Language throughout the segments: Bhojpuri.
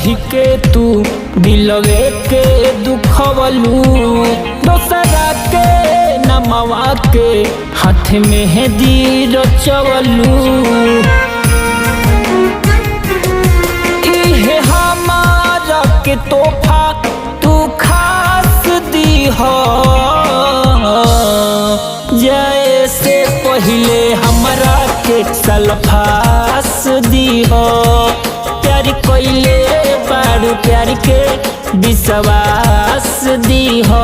कही के तू दिलवे के दुखवलू दोसरा के नमवा के हाथ में मेहंदी रचवलू। इहे हमारा के तोहफा तू खास दी हो जाए से पहले हमरा के सल्फास दी हो। प्यार कोइले बारू प्यार के विश्वास दी हो।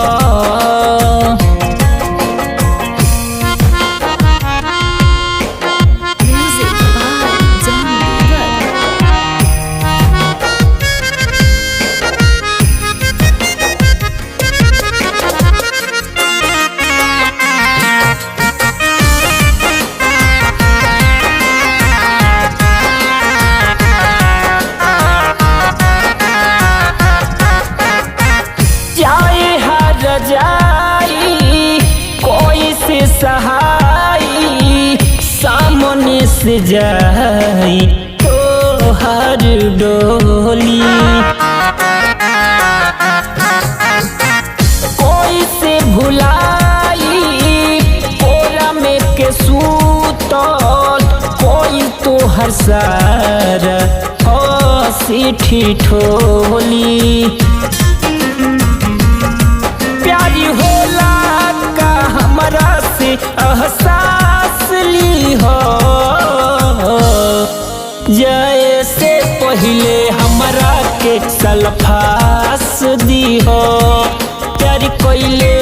कोई से सहाई सामने से जाई तो हर डोली। कोई से भुलाई कोरा में के सूतल कोई तो हर सारा हंसी ठिठोली। प्यारी होला का हमरा से एहसास ली हो जाए से पहले हमरा के सल्फास दी हो। प्यार कोइले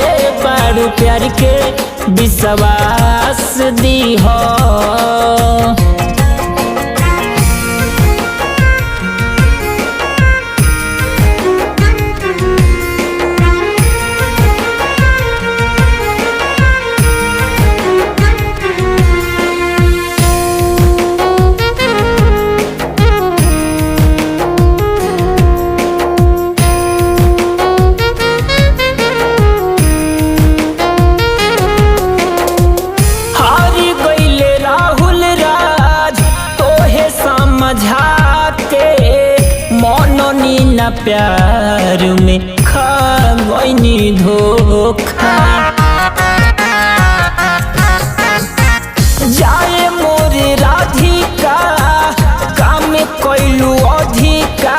बारू प्यार के विश्वास दी हो। न प्यार में खा गईनी धोखा जाए मोरे राधिका काम कैलू अधिका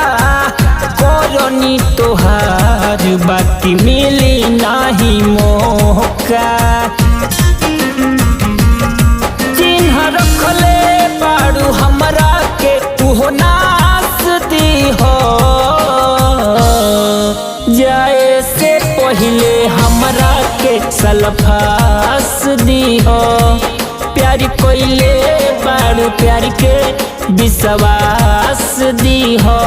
करनी तोहार बाकी मिली नहीं मौका। चिन्ह रखले बारू हमरा के उहो नास दी हो जाए से पहले हमरा के सल्फास दी हो। प्यार कोइले बारू प्यार के विश्वास दी हो।